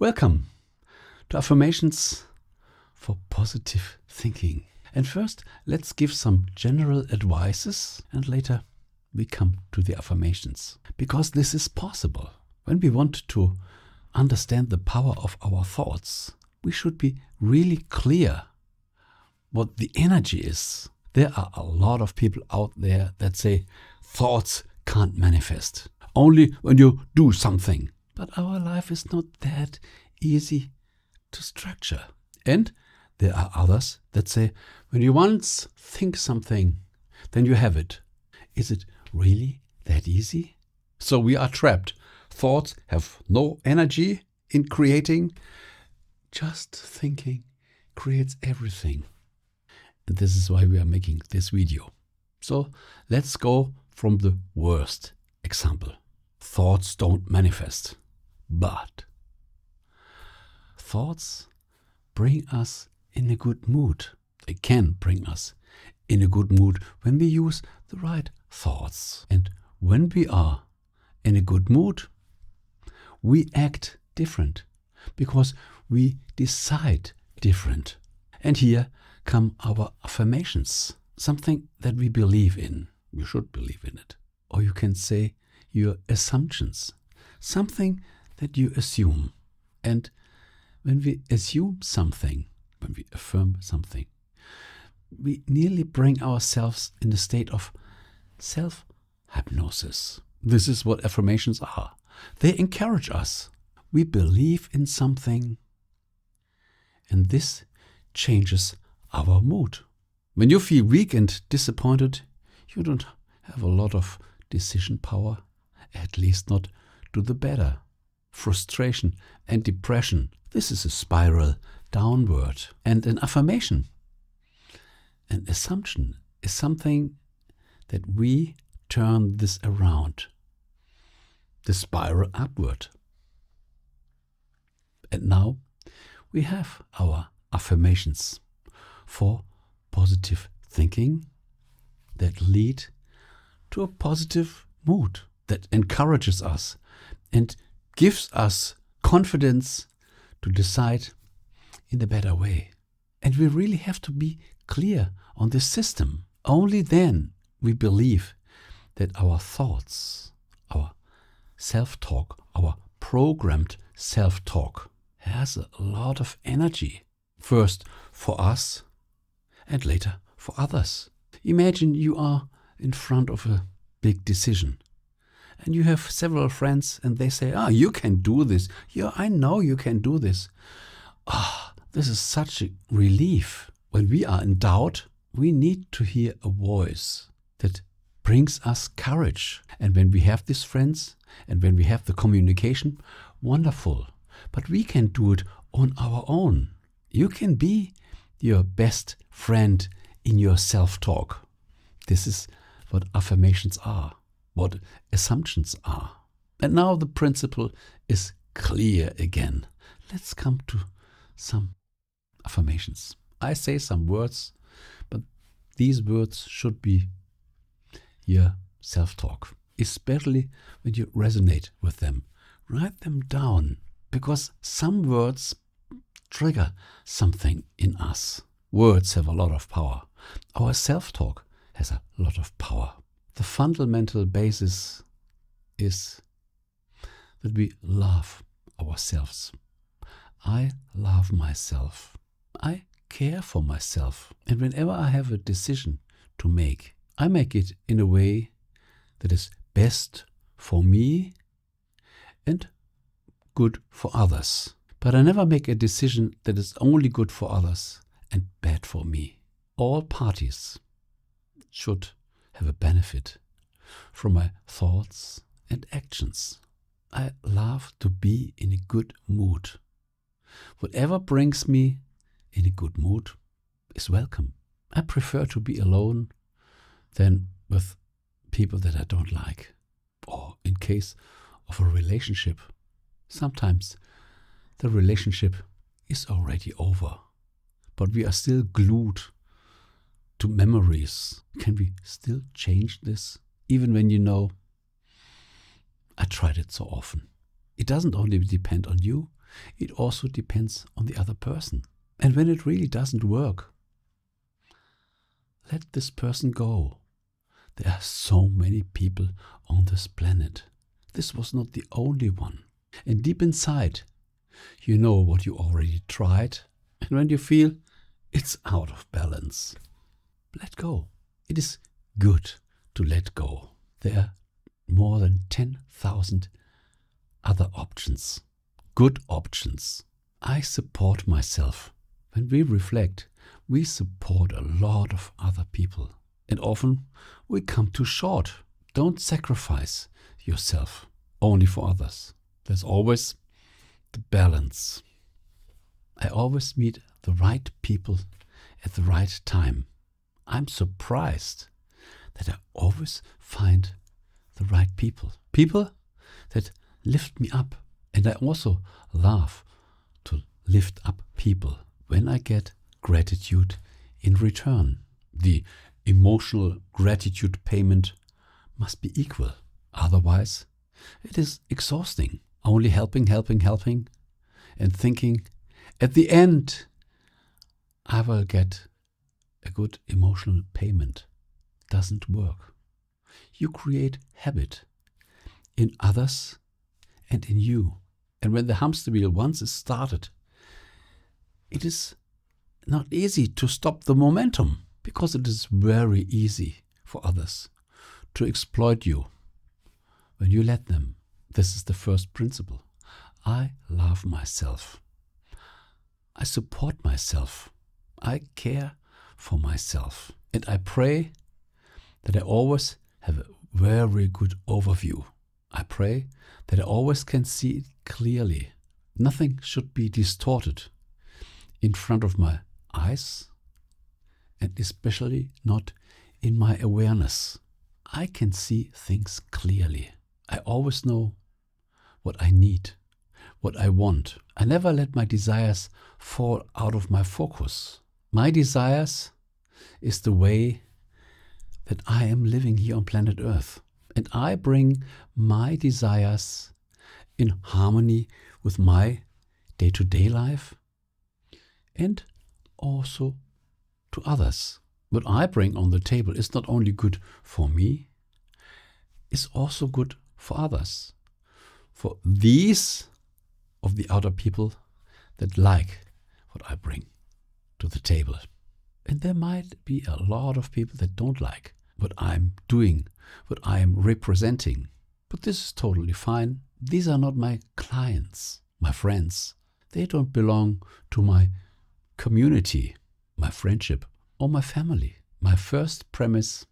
Welcome to Affirmations for Positive Thinking. And first, let's give some general advices and later we come to the affirmations. Because this is possible. When we want to understand the power of our thoughts, we should be really clear what the energy is. There are a lot of people out there that say thoughts can't manifest. Only when you do something. But our life is not that easy to structure. And there are others that say, when you once think something, then you have it. Is it really that easy? So we are trapped. Thoughts have no energy in creating. Just thinking creates everything. And this is why we are making this video. So let's go from the worst example. Thoughts don't manifest. But thoughts bring us in a good mood. They can bring us in a good mood when we use the right thoughts. And when we are in a good mood, we act different because we decide different. And here come our affirmations, something that we believe in. You should believe in it. Or you can say your assumptions, something that you assume. And when we assume something, when we affirm something, we nearly bring ourselves in a state of self-hypnosis. This is what affirmations are. They encourage us. We believe in something, and this changes our mood. When you feel weak and disappointed, you don't have a lot of decision power, at least not to the better. Frustration and depression. This is a spiral downward. And an affirmation, an assumption, is something that we turn this around. The spiral upward. And now we have our affirmations for positive thinking that lead to a positive mood, that encourages us and gives us confidence to decide in a better way. And we really have to be clear on this system. Only then we believe that our thoughts, our self-talk, our programmed self-talk has a lot of energy. First for us and later for others. Imagine you are in front of a big decision. And you have several friends and they say, you can do this. Yeah, I know you can do this. This is such a relief. When we are in doubt, we need to hear a voice that brings us courage. And when we have these friends and when we have the communication, wonderful. But we can do it on our own. You can be your best friend in your self-talk. This is what affirmations are. What assumptions are. And now the principle is clear again. Let's come to some affirmations. I say some words, but these words should be your self-talk, especially when you resonate with them. Write them down, because some words trigger something in us. Words have a lot of power. Our self-talk has a lot of power. The fundamental basis is that we love ourselves. I love myself. I care for myself. And whenever I have a decision to make, I make it in a way that is best for me and good for others. But I never make a decision that is only good for others and bad for me. All parties should have a benefit from my thoughts and actions. I love to be in a good mood. Whatever brings me in a good mood is welcome. I prefer to be alone than with people that I don't like. Or in case of a relationship, sometimes the relationship is already over, but we are still glued to memories. Can we still change this? Even when you know, I tried it so often. It doesn't only depend on you, it also depends on the other person. And when it really doesn't work, let this person go. There are so many people on this planet. This was not the only one. And deep inside, you know what you already tried. And when you feel it's out of balance, let go. It is good to let go. There are more than 10,000 other options, good options. I support myself. When we reflect, we support a lot of other people. And often we come too short. Don't sacrifice yourself only for others. There's always the balance. I always meet the right people at the right time. I'm surprised that I always find the right people. People that lift me up. And I also love to lift up people when I get gratitude in return. The emotional gratitude payment must be equal. Otherwise, it is exhausting. Only helping, and thinking, at the end, I will get a good emotional payment. Doesn't work. You create habit in others and in you. And when the hamster wheel once is started, it is not easy to stop the momentum, because it is very easy for others to exploit you when you let them. This is the first principle. I love myself. I support myself. I care for myself. And I pray that I always have a very good overview. I pray that I always can see it clearly. Nothing should be distorted in front of my eyes, and especially not in my awareness. I can see things clearly. I always know what I need, what I want. I never let my desires fall out of my focus. My desires is the way that I am living here on planet Earth. And I bring my desires in harmony with my day-to-day life and also to others. What I bring on the table is not only good for me, it's also good for others. For these of the other people that like what I bring to the table. And there might be a lot of people that don't like what I'm doing, what I am representing. But this is totally fine. These are not my clients, my friends. They don't belong to my community, my friendship, or my family. My first premise,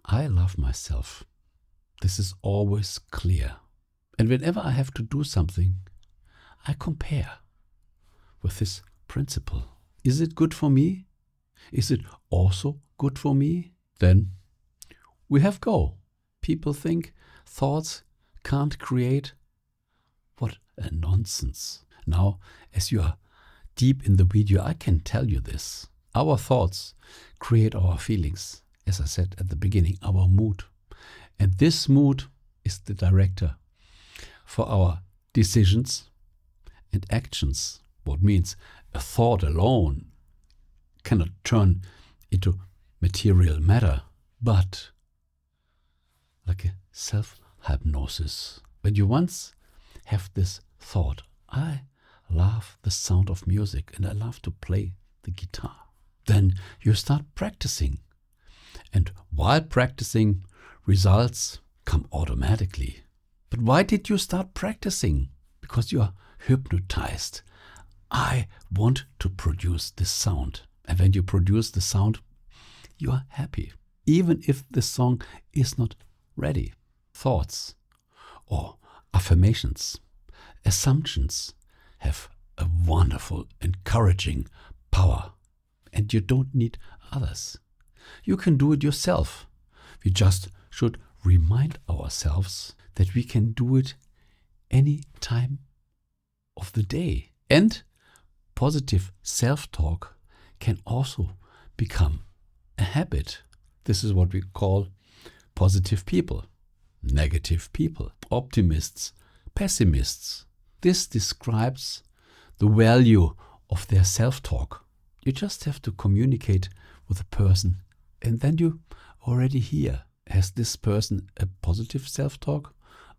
I love myself. This is always clear. And whenever I have to do something, I compare with this principle. Is it good for me? Is it also good for me? Then we have go. People think thoughts can't create. What a nonsense. Now, as you are deep in the video, I can tell you this. Our thoughts create our feelings, as I said at the beginning, our mood. And this mood is the director for our decisions and actions. What means a thought alone cannot turn into material matter, but like a self-hypnosis. When you once have this thought, I love the sound of music and I love to play the guitar, then you start practicing. And while practicing, results come automatically. But why did you start practicing? Because you are hypnotized. I want to produce this sound. And when you produce the sound, you are happy, even if the song is not ready. Thoughts or affirmations, assumptions have a wonderful, encouraging power. And you don't need others. You can do it yourself. We just should remind ourselves that we can do it any time of the day. And positive self-talk can also become a habit. This is what we call positive people, negative people, optimists, pessimists. This describes the value of their self-talk. You just have to communicate with a person, and then you already hear, has this person a positive self-talk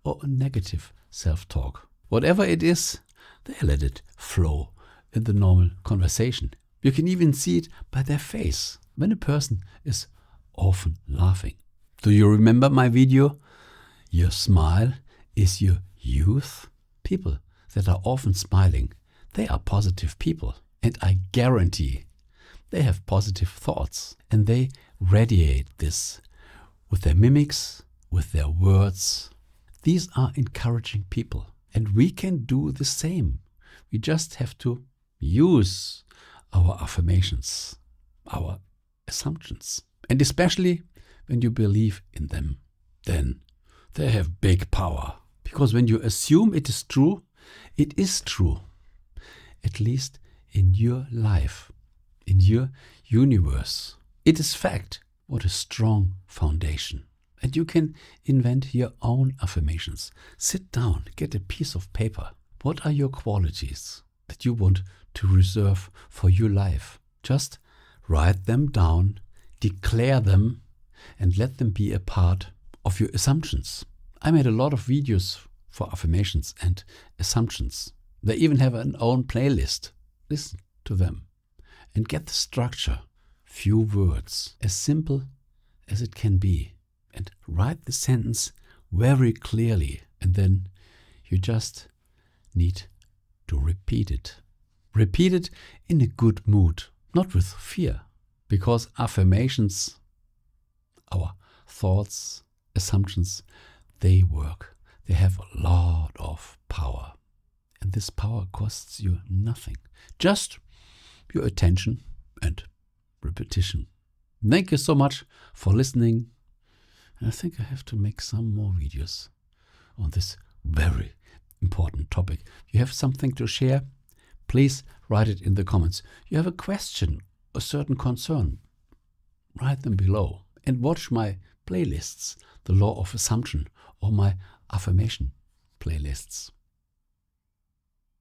or a negative self-talk? Whatever it is, they let it flow in the normal conversation. You can even see it by their face when a person is often laughing. Do you remember my video? Your smile is your youth. People that are often smiling, they are positive people. And I guarantee they have positive thoughts. And they radiate this with their mimics, with their words. These are encouraging people. And we can do the same. We just have to use our affirmations, our assumptions. And especially when you believe in them, then they have big power. Because when you assume it is true, it is true. At least in your life, in your universe. It is fact. What a strong foundation. And you can invent your own affirmations. Sit down, get a piece of paper. What are your qualities that you want to reserve for your life? Just write them down, declare them, and let them be a part of your assumptions. I made a lot of videos for affirmations and assumptions. They even have an own playlist. Listen to them and get the structure. Few words, as simple as it can be. And write the sentence very clearly. And then you just need to repeat it. Repeat it in a good mood, not with fear. Because affirmations, our thoughts, assumptions, they work. They have a lot of power. And this power costs you nothing. Just your attention and repetition. Thank you so much for listening. And I think I have to make some more videos on this very important topic. You have something to share? Please write it in the comments. You have a question, a certain concern? Write them below. And watch my playlists, the Law of Assumption or my affirmation playlists.